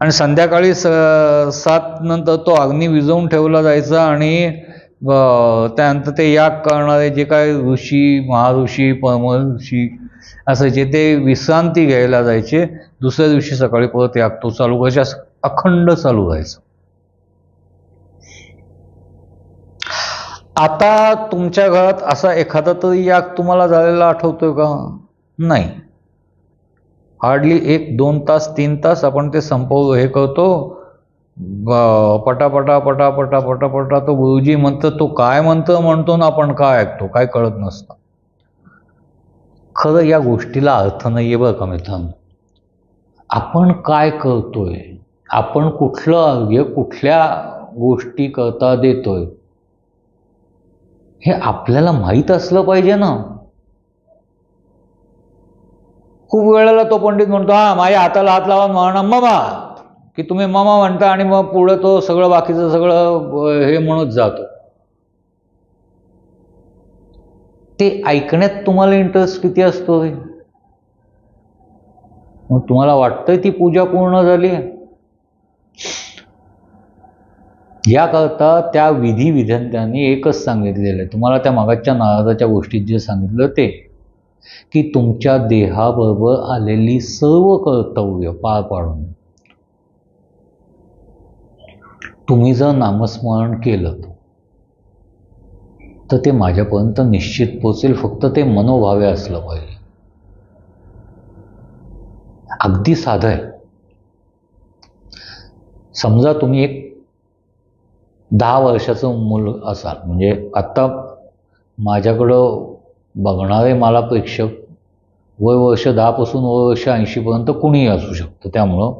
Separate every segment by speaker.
Speaker 1: आणि संध्याकाळी 7 नंतर तो अग्नी विझवून ठेवला जायचा आणि त्यानंतर ते याग करणारे जे काय ऋषी, महाऋषी, परमऋषी असायचे ते विश्रांती घ्यायला जायचे. दुसऱ्या दिवशी सकाळी परत याग तो चालू करायचा, अखंड चालू राहायचा. आता तुमच्या घरात असा एखादा तरी याग तुम्हाला झालेला आठवतोय का? नाही. हार्डली 1-2 तास 3 तास आपण ते संपवतो, हे करतो, पटापटा पटापटा पटापटा तो गुरुजी म्हणतो, तो काय म्हणतो ना आपण काय ऐकतो, काय कळत नसतं. खरं या गोष्टीला अर्थ नाहीये बरं का मित्रांनो. आपण काय करतोय, आपण कुठलं अर्घ्य कुठल्या गोष्टी करता देतोय हे आपल्याला माहीत असलं पाहिजे ना. खूप वेळेला तो पंडित म्हणतो, हा माझ्या हाताला हात लावा म्हणा मामा, की तुम्ही मामा म्हणता आणि मग पुढे तो सगळं बाकीचं सगळं हे म्हणत जातो. ते ऐकण्यात तुम्हाला इंटरेस्ट किती असतो? मग तुम्हाला वाटतंय ती पूजा पूर्ण झाली? याकरता त्या विधिविधानांनी एकच सांगितलेलं आहे. तुम्हाला त्या मागच्या नारदाच्या गोष्टीत जे सांगितलं ते, की तुमच्या देहाबरोबर आलेली सर्व कर्तव्य पार पाडून तुम्ही जर नामस्मरण केलं तर ते माझ्यापर्यंत निश्चित पोचेल. फक्त ते मनोभावे असलं पाहिजे. अगदी साधं आहे. समजा तुम्ही एक 10 वर्षाचं मूल असाल, म्हणजे आत्ता माझ्याकडं बघणारे मला प्रेक्षक वय वर्ष 10 पासून वय वर्ष 80 पर्यंत कुणीही असू शकतं. त्यामुळं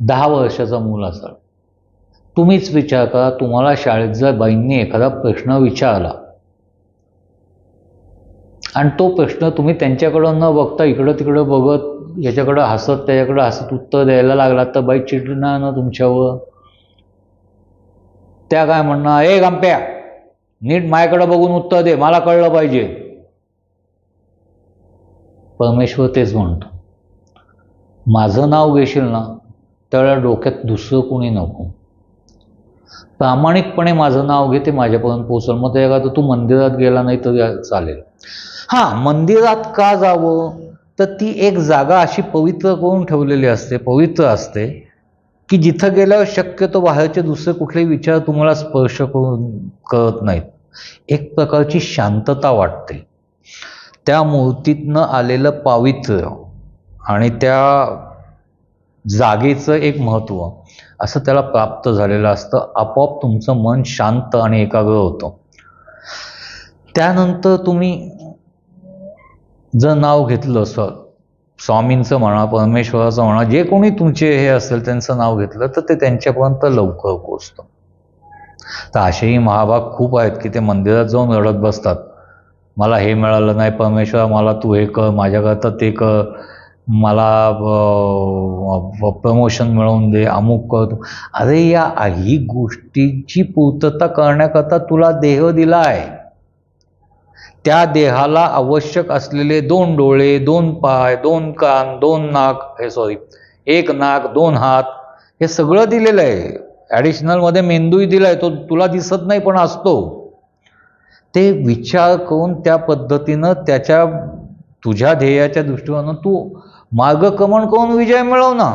Speaker 1: 10 वर्षाचा मूल असाल, तुम्हीच विचार करा, तुम्हाला शाळेत जर बाईंनी एखादा प्रश्न विचारला आणि तो प्रश्न तुम्ही त्यांच्याकडं न बघता इकडं तिकडं बघत, याच्याकडं हसत त्याच्याकडं हसत उत्तर द्यायला लागला तर बाई चिडणार ना तुमच्यावर. त्या काय म्हणणार, ए गंप्या नीट माझ्याकडे बघून उत्तर दे, मला कळलं पाहिजे. परमेश्वर तेच म्हणतो, माझं नाव घेशील ना त्यावेळेला डोक्यात दुसरं कोणी नको, प्रामाणिकपणे माझं नाव घे, ते माझ्यापर्यंत पोचल. मग त्याच्या तू मंदिरात गेला नाही तरी चालेल. हां, मंदिरात का जावं तर ती एक जागा अशी पवित्र करून ठेवलेली असते, पवित्र असते, की जिथं गेल्यावर शक्यतो बाहेरचे दुसरे कुठलेही विचार तुम्हाला स्पर्श करून करत नाहीत. एक प्रकारची शांतता वाटते. त्या मूर्तीतनं आलेलं पावित्र्य आणि त्या जागेचं एक महत्त्व असं त्याला प्राप्त झालेलं असतं. आपोआप तुमचं मन शांत आणि एकाग्र होतं. त्यानंतर तुम्ही जर नाव घेतलं, स्वामींचं म्हणा, परमेश्वराचं म्हणा, जे कोणी तुमचे हे असेल त्यांचं नाव घेतलं तर ते त्यांच्यापर्यंत लवकर पोचतं. तर असेही महाभाग खूप आहेत की ते मंदिरात जाऊन रडत बसतात, मला हे मिळालं नाही परमेश्वरा, मला तू हे कर, माझ्याकरता ते कर, मला प्रमोशन मिळवून दे, अमुक कर. अरे या ही गोष्टीची पूर्तता करण्याकरता तुला देह दिला आहे. त्या देहाला आवश्यक असलेले 2 डोळे, 2 पाय, 2 कान, 2 नाक, 1 नाक, 2 हात, हे सगळं दिलेलं आहे. ॲडिशनलमध्ये मेंदूही दिला आहे, तो तुला दिसत नाही पण असतो. ते विचार करून त्या पद्धतीनं तुझ्या ध्येयाच्या दृष्टीनं तू मार्गक्रमण करून विजय मिळव ना.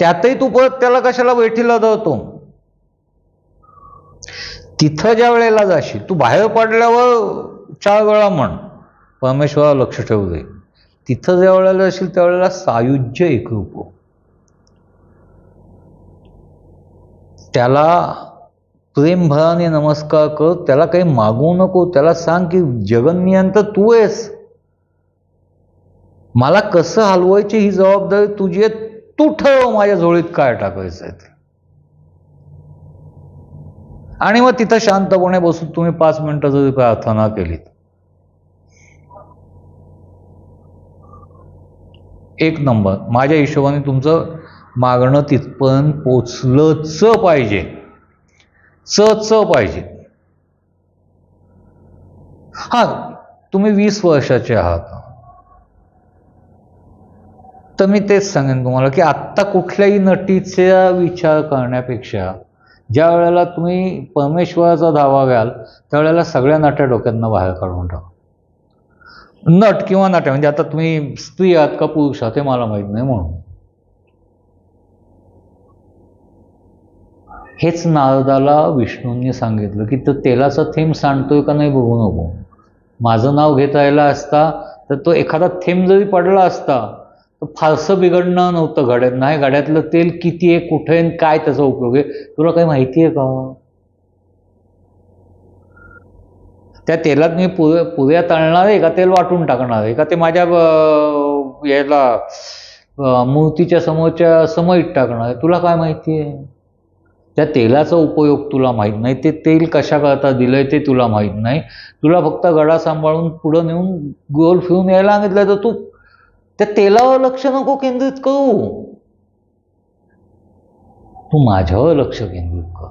Speaker 1: त्यातही तू परत त्याला कशाला बैठीला धरतो? तिथं ज्या वेळेला जाशील, तू बाहेर पडल्यावर 4 वेळा म्हण परमेश्वराला लक्ष ठेवू दे. तिथं ज्या वेळेला जाशील त्यावेळेला सायुज्य एकरूप हो. त्याला प्रेमभराने नमस्कार कर, त्याला काही मागू नको. त्याला सांग की जगन्नियंता तू आहेस, मला कसं हलवायची ही जबाबदारी तुझी आहे, तू ठरव माझ्या झोळीत काय टाकायचं आहे ते. आणि मग तिथं शांतपणे बसून तुम्ही 5 मिनिटं जरी प्रार्थना केलीत, एक नंबर. माझ्या हिशोबाने तुमचं मागणं तिथपर्यंत पोचलंच पाहिजे, पाहिजे. हा, तुम्ही 20 वर्षाचे आहात, तर मी तेच सांगेन तुम्हाला की आत्ता कुठल्याही नटीचा विचार करण्यापेक्षा ज्या वेळेला तुम्ही परमेश्वराचा धावा घ्याल त्यावेळेला सगळ्या नट्या डोक्यातनं बाहेर काढून टाका. नट किंवा नाट्य म्हणजे आता तुम्ही स्त्री आहात का पुरुष आहात हे मला माहीत नाही म्हणून. हेच नारदाला विष्णूंनी सांगितलं की तो तेलाचा थेंब सांडतोय का नाही बघू नको. माझं नाव घेत राहिला असता तर तो एखादा थेंब जरी पडला असता तर फारसं बिघडणं नव्हतं घड्यात. नाही, घड्यातलं तेल किती आहे, कुठे आहे, काय त्याचा उपयोग आहे तुला काही माहिती आहे का? त्या तेलात मी पुऱ्या तळणार आहे का तेल वाटून टाकणार आहे का ते माझ्या याला मूर्तीच्या समोरच्या समईत टाकणार आहे तुला काय माहिती आहे? त्या तेलाचा उपयोग तुला माहीत नाही, ते तेल कशा करता दिलंय ते तुला माहीत नाही. तुला फक्त गडा सांभाळून पुढं नेऊन गोल फिरून यायला सांगितलं तर तू त्या तेलावर लक्ष नको केंद्रित करू, तू माझ्यावर लक्ष केंद्रित कर.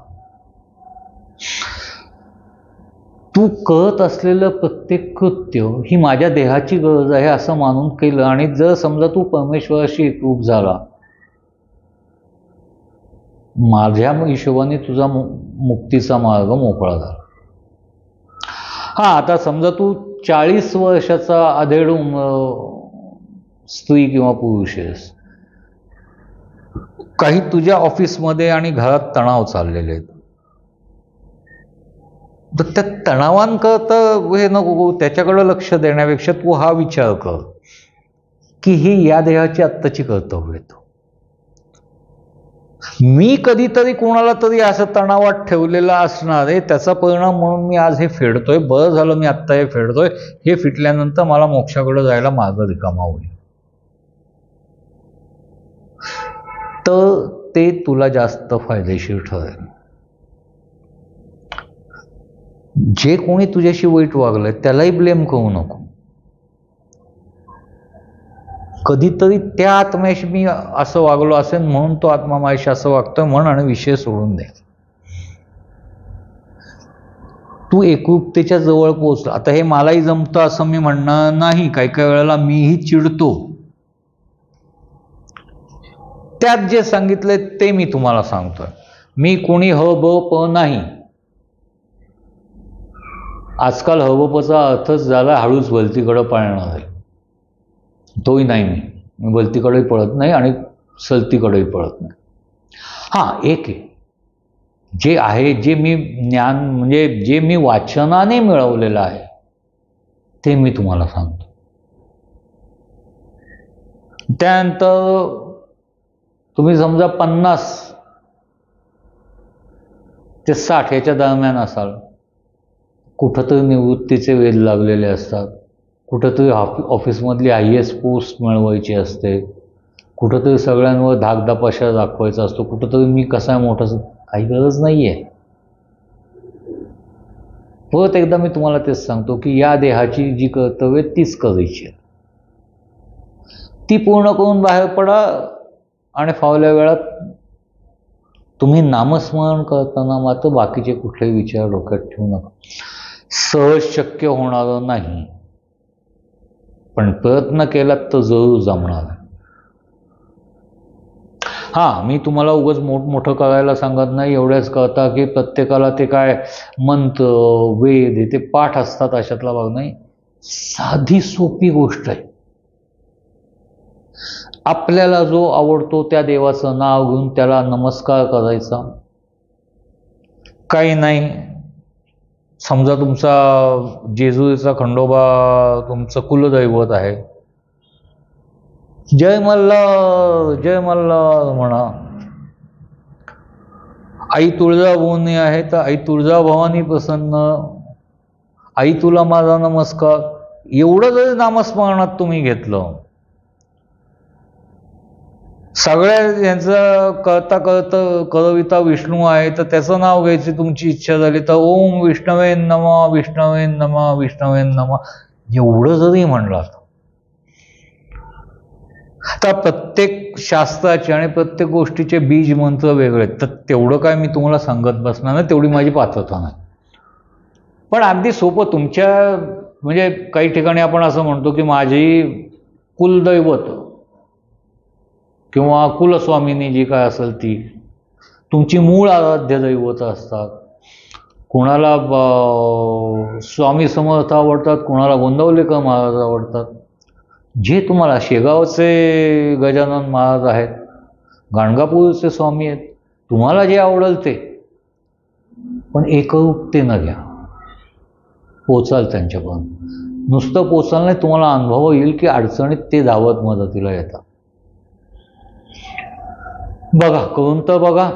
Speaker 1: तू करत असलेलं प्रत्येक कृत्य ही माझ्या देहाची गरज आहे असं मानून केलं आणि जर समजा तू परमेश्वराशी एकरूप झाला, माझ्या हिशोबाने तुझा मुक्तीचा मार्ग मोकळा झाला. हा, आता समजा तू 40 वर्षाचा अधेड स्त्री किंवा पुरुष आहेस, काही तुझ्या ऑफिसमध्ये आणि घरात तणाव चाललेले आहेत, तर त्या तणावांकरता हे नको त्याच्याकडे लक्ष देण्यापेक्षा तू हा विचार कर की ही या देहाची आत्ताची कर्तव्य आहेत. मी कधीतरी कोणाला तरी असं तणावात ठेवलेला असणार आहे, त्याचा परिणाम म्हणून मी आज हे फेडतोय. बरं झालं मी आत्ता हे फेडतोय, हे फिटल्यानंतर मला मोक्षाकडे जायला मार्ग रिकामा होईल. तर ते तुला जास्त फायदेशीर ठरेल. जे कोणी तुझ्याशी वाईट वागलंय त्यालाही ब्लेम करू नको. कधीतरी त्या आत्म्याशी मी असं वागलो असेल म्हणून तो आत्मा माझ्याशी असं वागतोय म्हण आणि विषय सोडून दे. तू एकरूपतेच्या जवळ पोहोचला. आता हे मलाही जमतं असं मी म्हणणार नाही, काही काही वेळेला मीही चिडतो. त्यात जे सांगितलंय ते मी तुम्हाला सांगतोय. मी कोणी ह ब प नाही. आजकाल हवपचा अर्थच झाला हळूच भलतीकडं पळणार आहे. तोही नाही, मी भलतीकडेही पळत नाही आणि सलतीकडेही पळत नाही. हां, एक आहे जे आहे, जे मी ज्ञान म्हणजे जे मी वाचनाने मिळवलेलं आहे ते मी तुम्हाला सांगतो. त्यानंतर तुम्ही समजा 50 ते 60 याच्या दरम्यान असाल, कुठंतरी निवृत्तीचे वेध लागलेले असतात, कुठंतरी ऑफिसमधली IAS पोस्ट मिळवायची असते, कुठंतरी सगळ्यांवर धाकधापाशा दाखवायचा असतो, कुठंतरी मी कसा मोठा, काही गरज नाही आहे. परत एकदा मी तुम्हाला तेच सांगतो की या देहाची जी कर्तव्य तीच करायची, ती पूर्ण करून बाहेर पडा आणि फावल्या वेळात तुम्ही नामस्मरण करताना मात्र बाकीचे कुठलेही विचार डोक्यात ठेवू नका. सहज शक्य होणार नाही, पण प्रयत्न केलात तर जरूर जमणार. हां, मी तुम्हाला उगाच मोठमोठं करायला सांगत नाही. एवढ्याच करता की प्रत्येकाला ते काय मंत्र वेद हे ते पाठ असतात अशातला भाग नाही. साधी सोपी गोष्ट आहे. आपल्याला जो आवडतो त्या देवाचं नाव घेऊन त्याला नमस्कार करायचा. काही नाही, समजा तुमचा जेजुरीचा खंडोबा तुमचं कुलदैवत आहे, जय मल्हार जय मल्हार म्हणा. आई तुळजाभवानी आहे तर आई तुळजाभवानी प्रसन्न, आई तुला माझा नमस्कार. एवढं जरी नामस्मरणात तुम्ही घेतलं, सगळ्या यांचं करता करविता विष्णू आहे तर त्याचं नाव घ्यायची तुमची इच्छा झाली तर ओम विष्णवे नमः विष्णवे नमः विष्णवे नमः एवढं जरी म्हणलं तर प्रत्येक शास्त्राचे आणि प्रत्येक गोष्टीचे बीज मंत्र वेगळे, तर तेवढं काय मी तुम्हाला सांगत बसणार नाही, तेवढी माझी पात्रता नाही. पण अगदी सोपं तुमच्या म्हणजे काही ठिकाणी आपण असं म्हणतो की माझी कुलदैवत किंवा कुलस्वामिनी जी काय असेल ती तुमची मूळ आराध्य दैवत असतात. कुणाला स्वामी समर्थ आवडतात, कुणाला गोंदवलेकर महाराज आवडतात. जे तुम्हाला शेगावचे गजानन महाराज आहेत, गाणगापूरचे स्वामी आहेत, तुम्हाला जे आवडेल ते, पण एकरूपतेनं घ्या, पोचाल त्यांच्यापर्यंत. नुसतं पोचाल नाही, तुम्हाला अनुभव येईल की अडचणीत ते धावत मदतीला येतात. बघा, करून तर बघा.